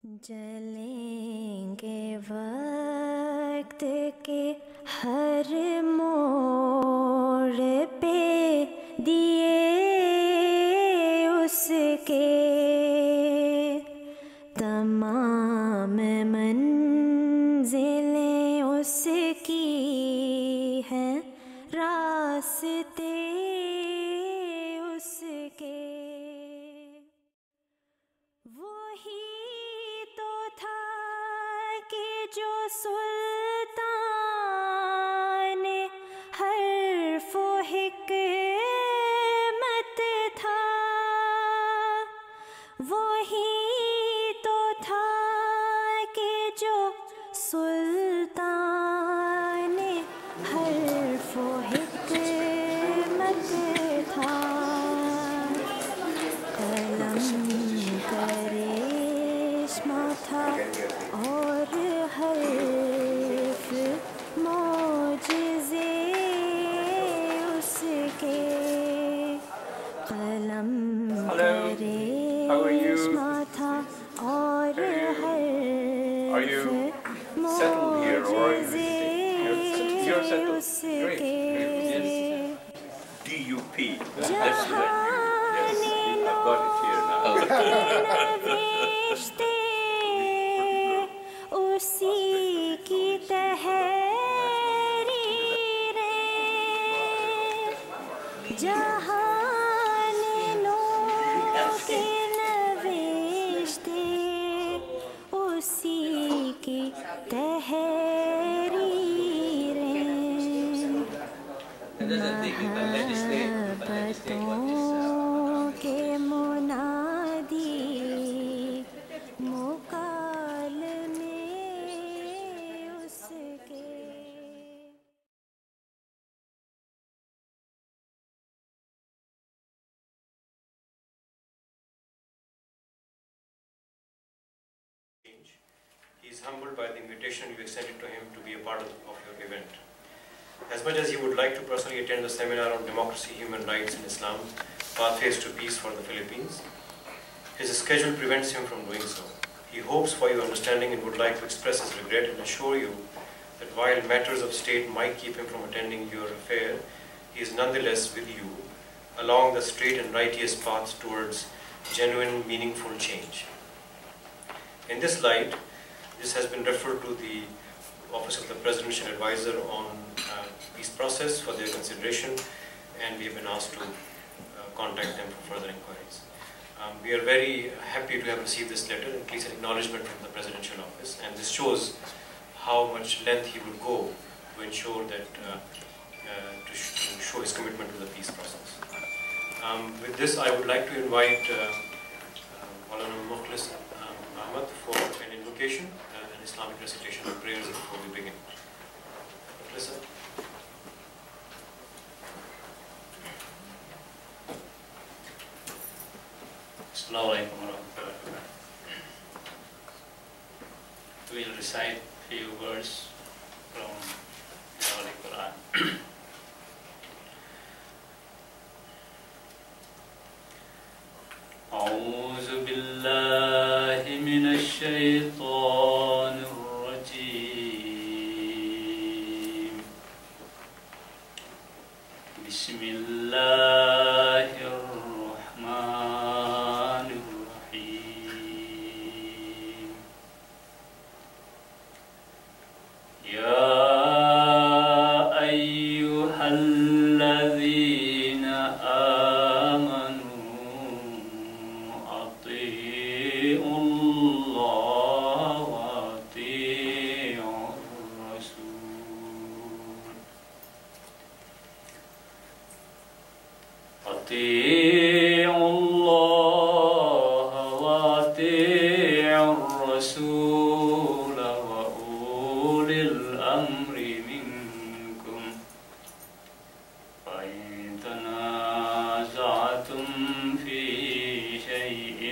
جلیں گے وقت کے ہر موڑ پہ دیے اس کے، تمام منزلیں اس کی ہیں، راستے اس کے۔ وہی تو تھا کہ جو سلطان حرف و حکمت تھا، وہی تو تھا کہ جو سلطان حرف و حکمت تھا، قلم کرشمہ تھا اور حرف معجزے اس کے، قلم کرشمہ تھا اور حرف معجزے اس کے۔ DUP. جہان نو کے نوشتے اسی کی تحریریں، جہان نو کے نوشتے اسی کی تحریریں، محبتوں کے منادی مکالمے اس کے۔ He is humbled by the invitation you extended to him to be a part of your event. As much as he would like to personally attend the seminar on democracy, human rights and Islam, Pathways to Peace for the Philippines, his schedule prevents him from doing so. He hopes for your understanding and would like to express his regret and assure you that while matters of state might keep him from attending your affair, he is nonetheless with you along the straight and righteous path towards genuine, meaningful change. In this light, this has been referred to the Office of the Presidential Advisor on Peace Process for their consideration, and we have been asked to contact them for further inquiries. We are very happy to have received this letter and please an acknowledgement from the Presidential Office, and this shows how much length he would go to ensure that to show his commitment to the peace process. With this, I would like to invite Maulana Mukhlis Ahmad for an invocation and an Islamic recitation of prayers before we begin. Mukhlis sir. Assalamu alaikum warahmatullahi wabarakatuh. We will recite few words from the Holy Quran. أعوذ بالله من الشيطان الرجيم. بسم الله الرحمن الرحيم. يا أيها الذين آمنوا أطيعوا الله وأطيعوا الرسول. أطيعوا الله وأطيعوا الرسول وأولي الأمر منكم، فإن تنازعتم في شيء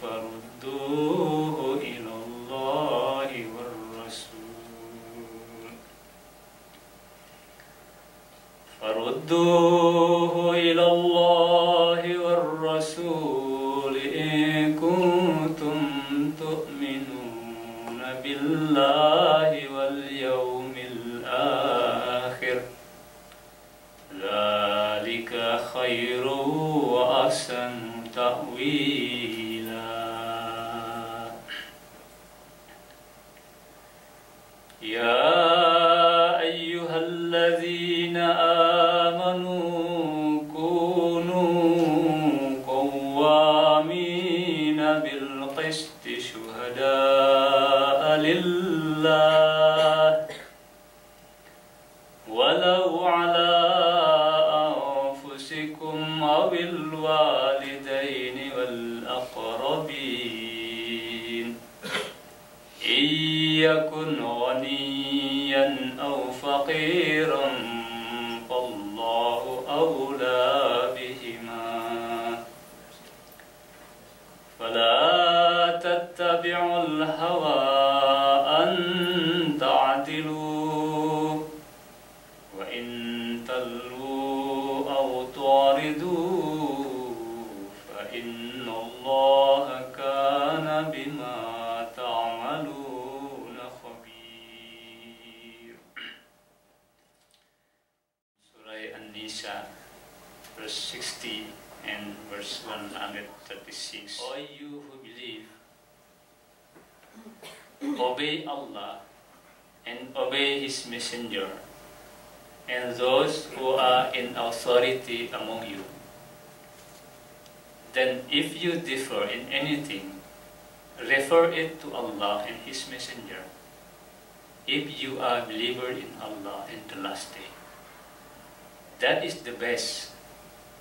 فردوه إلى الله والرسول، فردوه إلى الله والرسول إن كنتم بالله واليوم الآخر ذلك خير وأحسن تأويلا. يا أيها الذين آمنوا كونوا قوامين بالقسط شهداء لله ولو على أنفسكم أو الوالدين والأقربين إن يكن غنيا أو فقيرا فالله أولى بهما فلا تتبعوا الهوى أن تعدلوا وإن تلووا أو تعرضوا فإن الله كان بما تعملون خبير. Surah An-Nisa, verse 60 and verse 136. O you who believe, obey Allah and obey His Messenger and those who are in authority among you. Then if you differ in anything, refer it to Allah and His Messenger, if you are believer in Allah and the last day. That is the best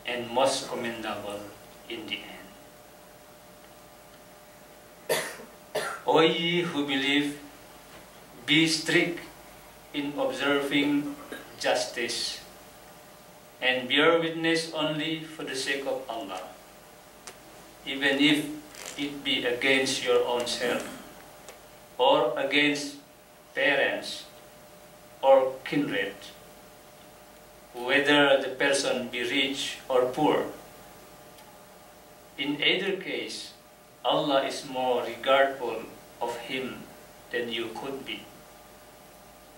and most commendable in the end. O ye who believe, be strict in observing justice and bear witness only for the sake of Allah, even if it be against your own self or against parents or kindred, whether the person be rich or poor. In either case, Allah is more regardful of him than you could be.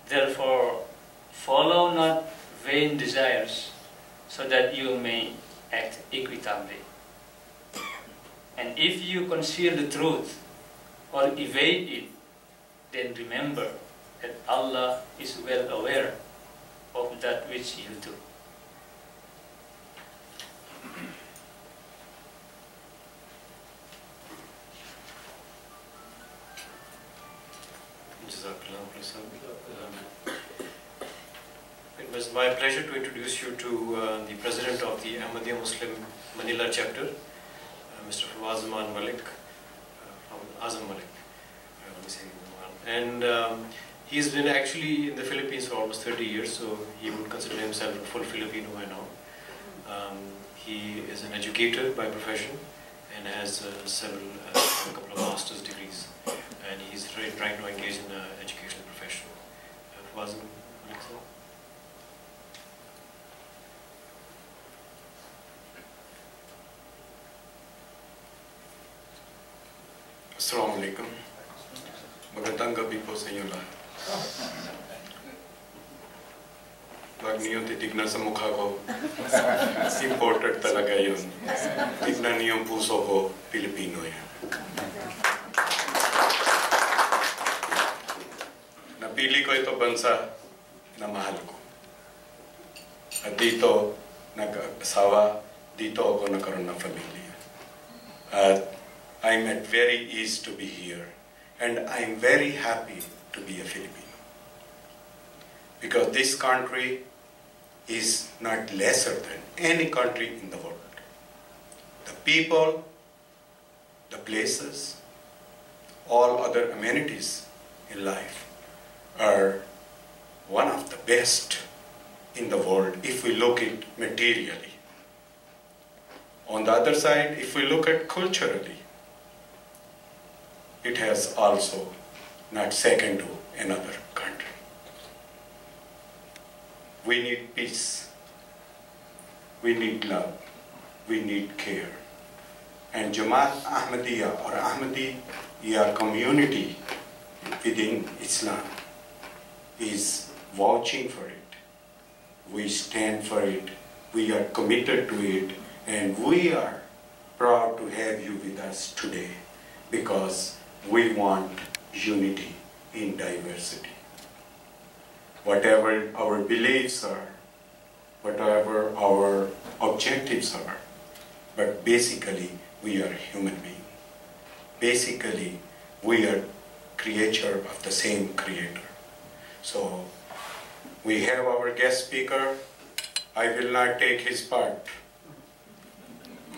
Therefore, follow not vain desires, so that you may act equitably. And if you conceal the truth or evade it, then remember that Allah is well aware of that which you do. It was my pleasure to introduce you to the President of the Ahmadiyya Muslim Manila chapter, Mr. Azam Malik, Azam Malik. And he's been actually in the Philippines for almost 30 years, so he would consider himself a full Filipino by now. He is an educator by profession and has a couple of master's degrees, and he's trying to engage in the educational profession. Azam Malik, sir. Assalamu alaikum. Magandang gabi po sa inyo lahat. Pag niyo titignan sa mukha ko, imported talaga yun. Tignan niyo yung puso ko, Pilipino yan. Napili ko ito bansa na mahal ko. At dito, nag-asawa, dito ako nagkaroon ng pamilya. At I'm at very ease to be here, and I'm very happy to be a Filipino. Because this country is not lesser than any country in the world. The people, the places, all other amenities in life are one of the best in the world if we look at materially. On the other side, if we look at culturally, it has also not second to another country. We need peace, we need love, we need care. And Jamaat Ahmadiyya or Ahmadiyya community within Islam is vouching for it. We stand for it, we are committed to it, and we are proud to have you with us today because we want unity in diversity. Whatever our beliefs are, whatever our objectives are, but basically we are human beings. Basically, we are creature of the same creator. So, we have our guest speaker. I will not take his part.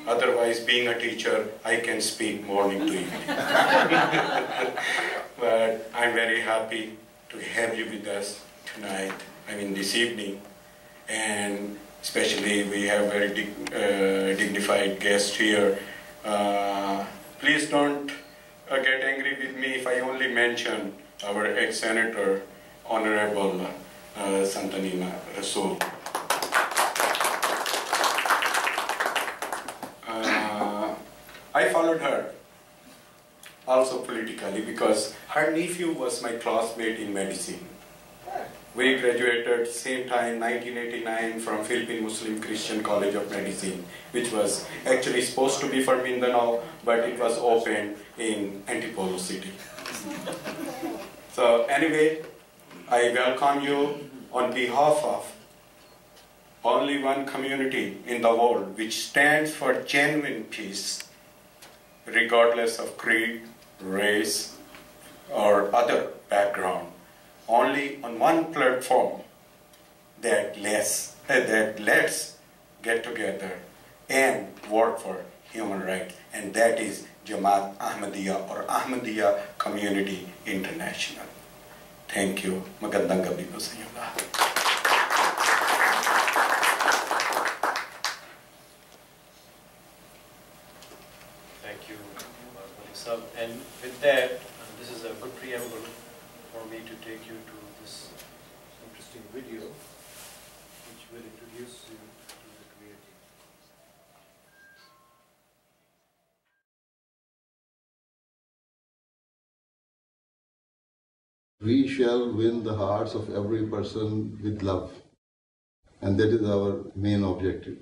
Otherwise, being a teacher, I can speak morning to evening. But I'm very happy to have you with us tonight, this evening. And especially, we have very dignified guests here. Please don't get angry with me if I only mention our ex-senator, Honorable Santanina Rasool. I followed her also politically because her nephew was my classmate in medicine. We graduated same time, 1989, from Philippine Muslim Christian College of Medicine, which was actually supposed to be for Mindanao, but it was opened in Antipolo City. So anyway, I welcome you on behalf of only one community in the world which stands for genuine peace, regardless of creed, race, or other background. Only on one platform that let's get together and work for human rights, and that is Jamaat Ahmadiyya or Ahmadiyya Community International. Thank you. Magandang gabi po sa inyo lahat. Thank you, Malik Sahab. And with that, this is a good preamble for me to take you to this interesting video which will introduce you to the creative. We shall win the hearts of every person with love, and that is our main objective.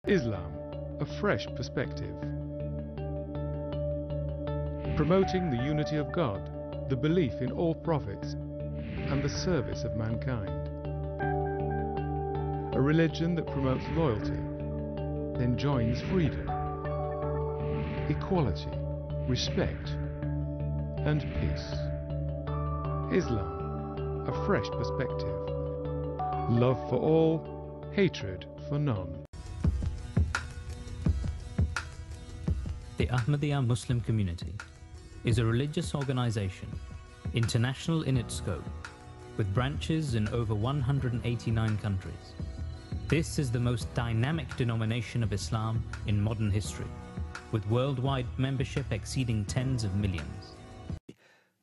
Islam, a fresh perspective. Promoting the unity of God, the belief in all prophets, and the service of mankind. A religion that promotes loyalty, enjoins freedom, equality, respect, and peace. Islam, a fresh perspective. Love for all, hatred for none. The Ahmadiyya Muslim community is a religious organization, international in its scope, with branches in over 189 countries. This is the most dynamic denomination of Islam in modern history, with worldwide membership exceeding tens of millions.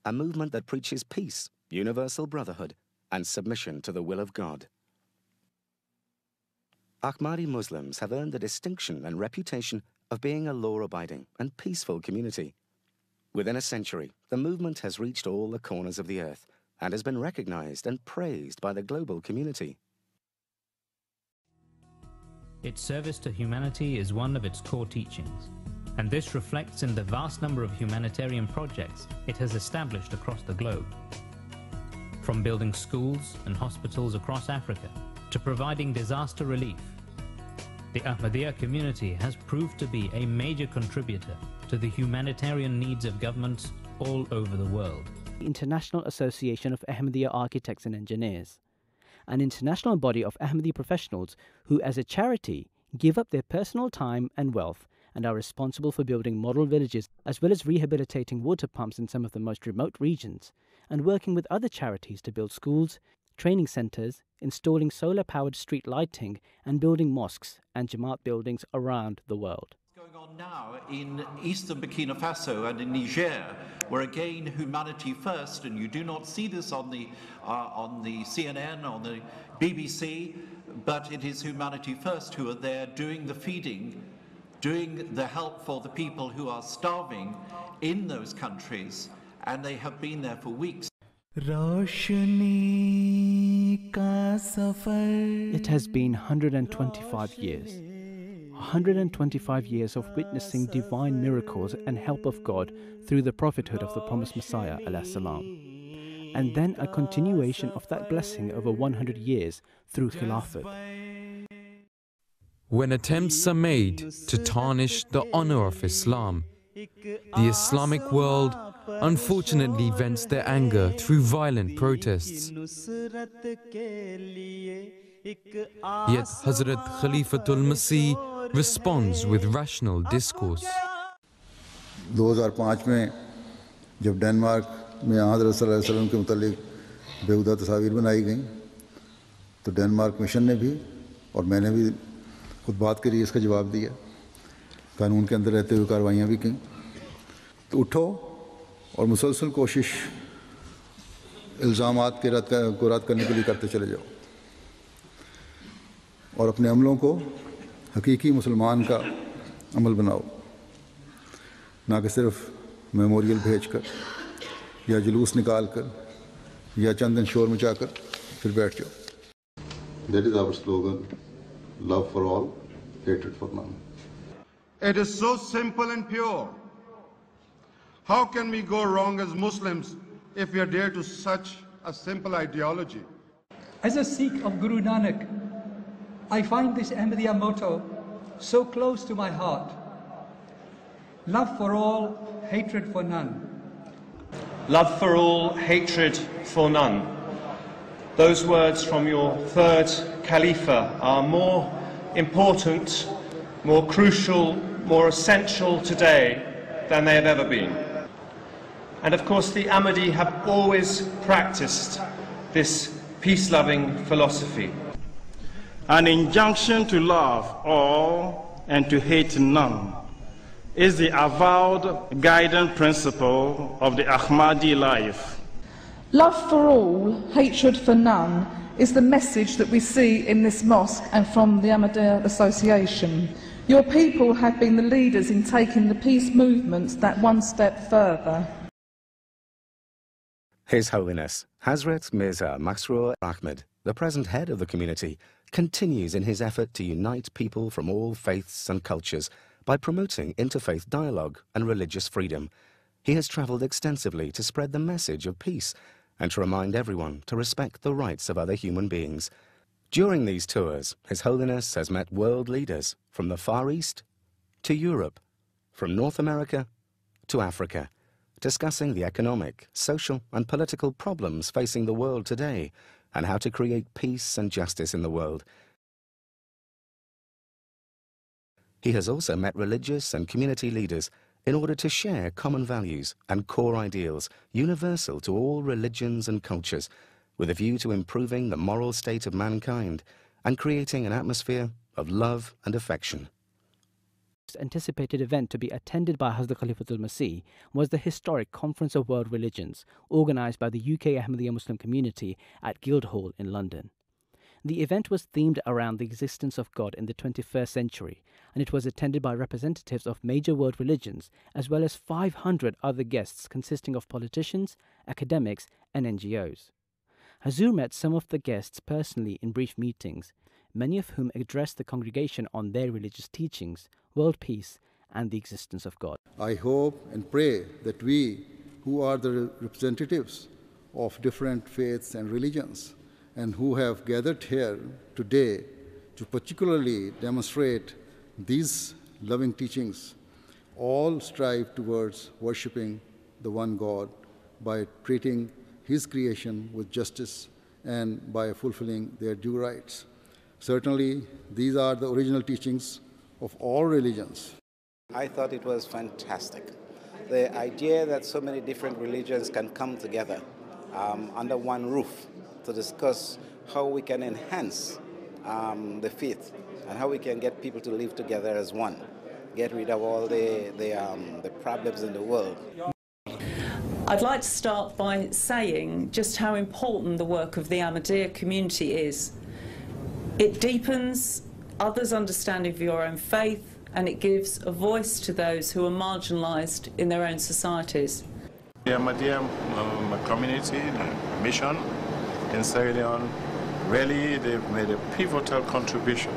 A movement that preaches peace, universal brotherhood, and submission to the will of God. Ahmadi Muslims have earned the distinction and reputation of being a law-abiding and peaceful community. Within a century, the movement has reached all the corners of the earth and has been recognized and praised by the global community. Its service to humanity is one of its core teachings, and this reflects in the vast number of humanitarian projects it has established across the globe. From building schools and hospitals across Africa to providing disaster relief, the Ahmadiyya community has proved to be a major contributor to the humanitarian needs of governments all over the world. The International Association of Ahmadiyya Architects and Engineers, an international body of Ahmadi professionals who, as a charity, give up their personal time and wealth and are responsible for building model villages as well as rehabilitating water pumps in some of the most remote regions, and working with other charities to build schools, training centers, installing solar-powered street lighting, and building mosques and Jamaat buildings around the world. What's going on now in eastern Burkina Faso and in Niger, where again humanity first, and you do not see this on the CNN, on the BBC, but it is humanity first who are there doing the feeding doing the help for the people who are starving in those countries, and they have been there for weeks. It has been 125 years. 125 years of witnessing divine miracles and help of God through the prophethood of the promised Messiah, ﷺ. And then a continuation of that blessing over 100 years through Khilafat. When attempts are made to tarnish the honor of Islam, the Islamic world unfortunately vents their anger through violent protests. Yet Hazrat Khalifatul Masih responds with rational discourse. 2005 में जब Denmark में हज़रत सल्लल्लाहु अलैहि वसल्लम के मुतालिक बेहुदा तस्वीर बनाई गई, तो डेनमार्क मिशन ने भी और मैंने भी खुद बात करी, इसका जवाब दिया, कानून के अंदर रहते हुए कार्रवाइयाँ भी की। तो उठो और मुसलसल कोशिश इल्ज़ामात के रद्द करने के लिए करते चले जाओ और अपने अमलों को हकीकी मुसलमान का अमल बनाओ, ना कि सिर्फ मेमोरियल भेजकर या जुलूस निकाल कर या चंदन शोर मचाकर फिर बैठ जाओ। That is our slogan, love for all, hatred for none. It is so simple and pure. How can we go wrong as Muslims if we adhere to such a simple ideology? As a Sikh of Guru Nanak, I find this Ahmadiyya motto so close to my heart. Love for all, hatred for none. Love for all, hatred for none. Those words from your third Khalifa are more important, more crucial, more essential today than they have ever been. And of course the Ahmadi have always practiced this peace-loving philosophy. An injunction to love all and to hate none is the avowed guiding principle of the Ahmadi life. Love for all, hatred for none is the message that we see in this mosque and from the Ahmadiyya Association. Your people have been the leaders in taking the peace movements that one step further. His Holiness Hazrat Mirza Masroor Ahmad, the present head of the community, continues in his effort to unite people from all faiths and cultures by promoting interfaith dialogue and religious freedom. He has travelled extensively to spread the message of peace and to remind everyone to respect the rights of other human beings. During these tours, His Holiness has met world leaders from the Far East to Europe, from North America to Africa, discussing the economic, social and political problems facing the world today and how to create peace and justice in the world. He has also met religious and community leaders in order to share common values and core ideals universal to all religions and cultures, with a view to improving the moral state of mankind and creating an atmosphere of love and affection. The anticipated event to be attended by Hazrat Khalifatul Masih was the historic Conference of World Religions, organised by the UK Ahmadiyya Muslim community at Guildhall in London. The event was themed around the existence of God in the 21st century, and it was attended by representatives of major world religions, as well as 500 other guests consisting of politicians, academics and NGOs. Hazur met some of the guests personally in brief meetings, many of whom addressed the congregation on their religious teachings, world peace and the existence of God. I hope and pray that we, who are the representatives of different faiths and religions, and who have gathered here today to particularly demonstrate these loving teachings, all strive towards worshipping the one God by treating His creation with justice and by fulfilling their due rights. Certainly, these are the original teachings of all religions. I thought it was fantastic. The idea that so many different religions can come together under one roof to discuss how we can enhance the faith and how we can get people to live together as one, get rid of all the problems in the world. I'd like to start by saying just how important the work of the Ahmadiyya community is. It deepens others' understanding of your own faith and it gives a voice to those who are marginalised in their own societies. The Ahmadiyya community, the mission in Sierra Leone, really they've made a pivotal contribution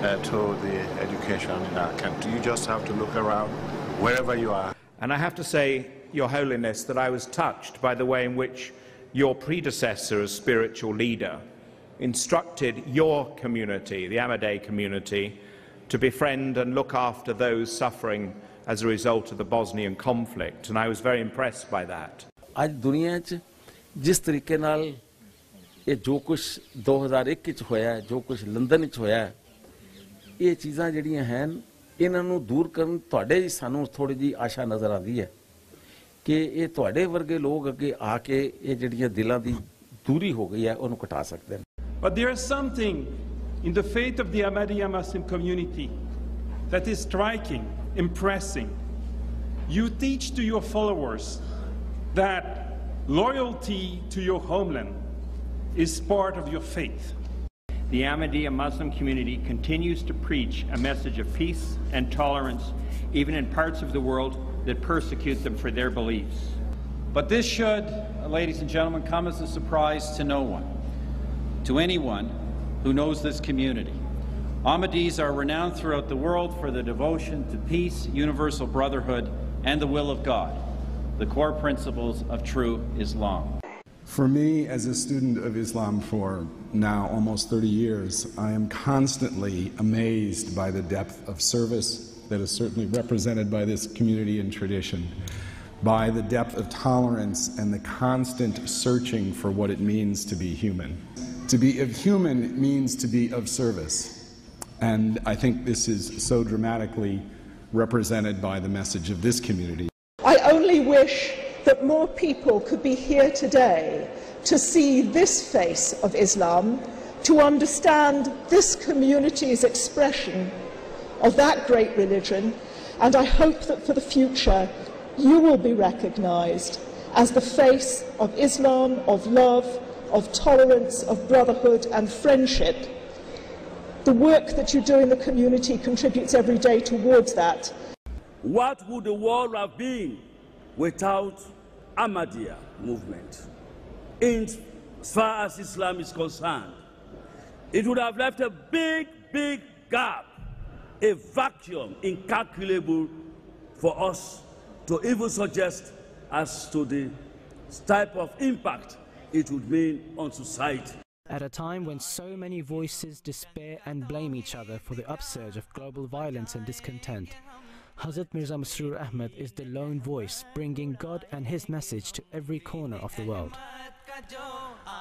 to the education in our country. You just have to look around wherever you are. And I have to say, Your Holiness, that I was touched by the way in which your predecessor as spiritual leader instructed your community, the Ahmadiyya community, to befriend and look after those suffering as a result of the Bosnian conflict, and I was very impressed by that. आज दुनिया च जिस तरीके नाल ये जो कुछ 2001 च होया, जो कुछ लंदन च होया, ये चीज़ां जड़ियां हैं, इन्हां नूं दूर करन तुहाडे सानूं थोड़ी जी आशा नज़र आती है कि ये तुहाडे वर्गे लोग अगे आके ये जड़ियां दिलां दी दूरी हो गई है, उन्हें कटा सकते हैं. But there is something in the faith of the Ahmadiyya Muslim community that is striking, impressing. You teach to your followers that loyalty to your homeland is part of your faith. The Ahmadiyya Muslim community continues to preach a message of peace and tolerance, even in parts of the world that persecute them for their beliefs. But this should, ladies and gentlemen, come as a surprise to no one, to anyone who knows this community. Ahmadis are renowned throughout the world for their devotion to peace, universal brotherhood, and the will of God, the core principles of true Islam. For me, as a student of Islam for now almost 30 years, I am constantly amazed by the depth of service that is certainly represented by this community and tradition, by the depth of tolerance and the constant searching for what it means to be human. To be of human means to be of service, and I think this is so dramatically represented by the message of this community. I only wish that more people could be here today to see this face of Islam, to understand this community's expression of that great religion, and I hope that for the future you will be recognised as the face of Islam, of love, of tolerance, of brotherhood and friendship. The work that you do in the community contributes every day towards that. What would the world have been without Ahmadiyya movement? As far as Islam is concerned, it would have left a big, big gap, a vacuum incalculable for us to even suggest as to the type of impact it would mean on society. At a time when so many voices despair and blame each other for the upsurge of global violence and discontent, Hazrat Mirza Masroor Ahmad is the lone voice bringing God and his message to every corner of the world.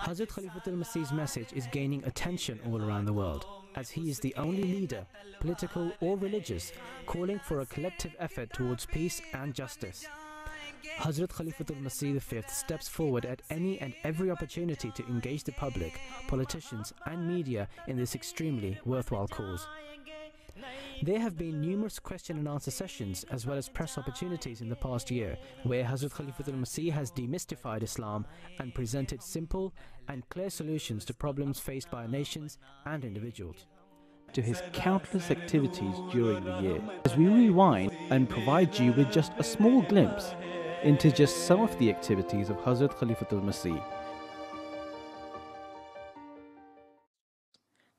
Hazrat Khalifatul Masih's message is gaining attention all around the world, as he is the only leader, political or religious, calling for a collective effort towards peace and justice. Hazrat Khalifatul Masih V steps forward at any and every opportunity to engage the public, politicians and media in this extremely worthwhile cause. There have been numerous question and answer sessions as well as press opportunities in the past year where Hazrat Khalifatul Masih has demystified Islam and presented simple and clear solutions to problems faced by nations and individuals. To his countless activities during the year, as we rewind and provide you with just a small glimpse into just some of the activities of Hazrat Khalifatul Masih.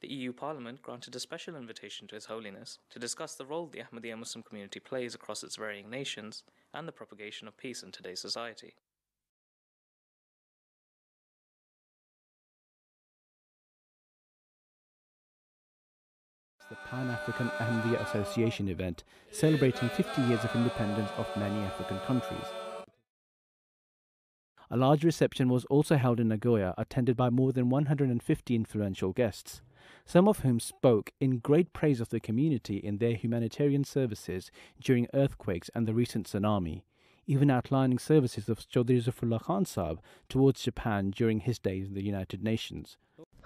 The EU Parliament granted a special invitation to His Holiness to discuss the role the Ahmadiyya Muslim community plays across its varying nations and the propagation of peace in today's society. The Pan-African Ahmadiyya Association event celebrating 50 years of independence of many African countries. A large reception was also held in Nagoya, attended by more than 150 influential guests, some of whom spoke in great praise of the community in their humanitarian services during earthquakes and the recent tsunami, even outlining services of Chaudhry Zafrullah Khan Sahib towards Japan during his days in the United Nations.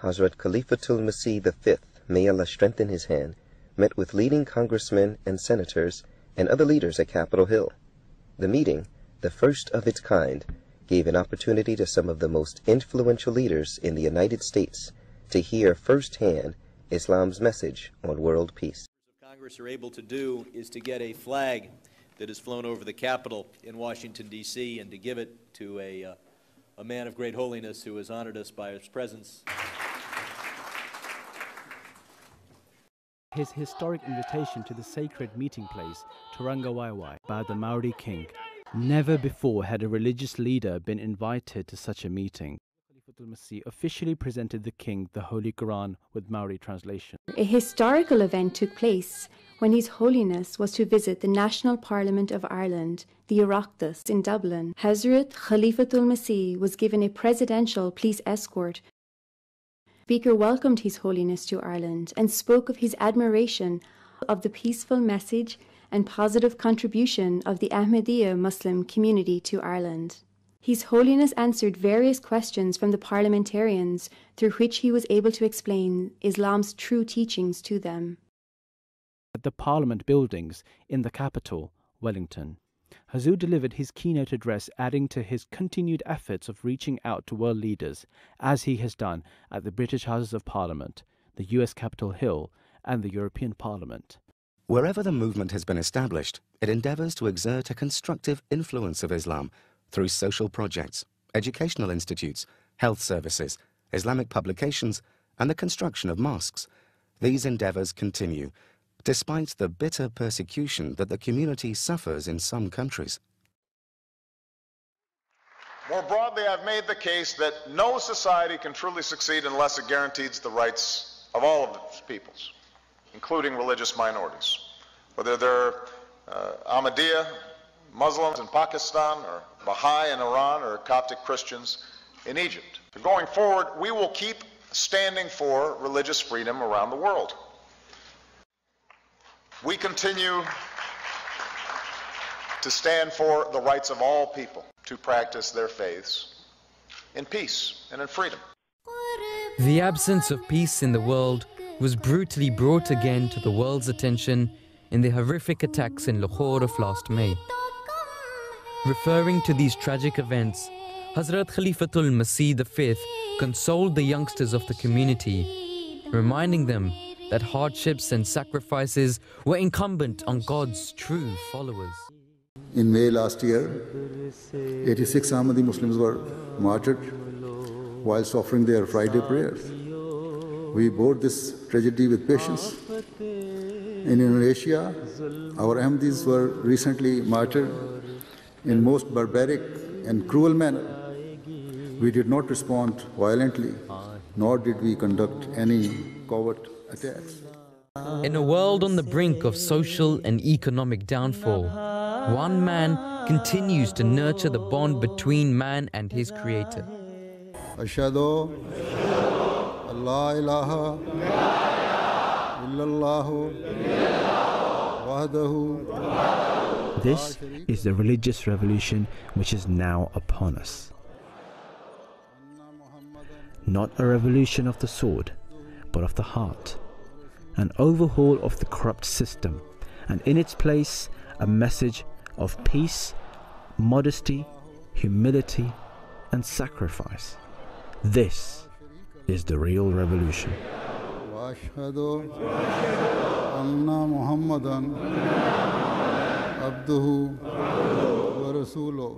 Hazrat Khalifatul Masih V, may Allah strengthen his hand, met with leading congressmen and senators and other leaders at Capitol Hill. The meeting, the first of its kind, gave an opportunity to some of the most influential leaders in the United States to hear firsthand Islam's message on world peace. Congress are able to do is to get a flag that is flown over the Capitol in Washington, D.C., and to give it to a man of great holiness who has honored us by his presence. His historic invitation to the sacred meeting place, Tarangawaiwai, by the Maori king. Never before had a religious leader been invited to such a meeting. Khalifatul Masih officially presented the king the Holy Quran with Maori translation. A historical event took place when His Holiness was to visit the National Parliament of Ireland, the Oireachtas, in Dublin. Hazrat Khalifatul Masih was given a presidential police escort. The speaker welcomed His Holiness to Ireland and spoke of his admiration of the peaceful message and positive contribution of the Ahmadiyya Muslim community to Ireland. His Holiness answered various questions from the parliamentarians, through which he was able to explain Islam's true teachings to them. At the Parliament buildings in the capital, Wellington, Hazur delivered his keynote address, adding to his continued efforts of reaching out to world leaders, as he has done at the British Houses of Parliament, the US Capitol Hill, and the European Parliament. Wherever the movement has been established, it endeavours to exert a constructive influence of Islam through social projects, educational institutes, health services, Islamic publications, and the construction of mosques. These endeavours continue, despite the bitter persecution that the community suffers in some countries. More broadly, I've made the case that no society can truly succeed unless it guarantees the rights of all of its peoples, including religious minorities, whether they're Ahmadiyya Muslims in Pakistan, or Baha'i in Iran, or Coptic Christians in Egypt. So going forward, we will keep standing for religious freedom around the world. We continue to stand for the rights of all people to practice their faiths in peace and in freedom. The absence of peace in the world was brutally brought again to the world's attention in the horrific attacks in Lahore of last May. Referring to these tragic events, Hazrat Khalifatul Masih V consoled the youngsters of the community, reminding them that hardships and sacrifices were incumbent on God's true followers. In May last year, 86 Ahmadi Muslims were martyred whilst offering their Friday prayers. We bore this tragedy with patience. In Indonesia, our Ahmadis were recently martyred in most barbaric and cruel manner. We did not respond violently, nor did we conduct any covert attacks. In a world on the brink of social and economic downfall, one man continues to nurture the bond between man and his Creator. Ashhadu an la ilaha illallah wahdahu. This is the religious revolution which is now upon us. Not a revolution of the sword, but of the heart. An overhaul of the corrupt system, and in its place a message of peace, modesty, humility, and sacrifice. This is the real revolution. Ashhadu anna Muhammadan abduhu wa rasuluhu.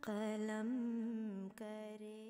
कलम करे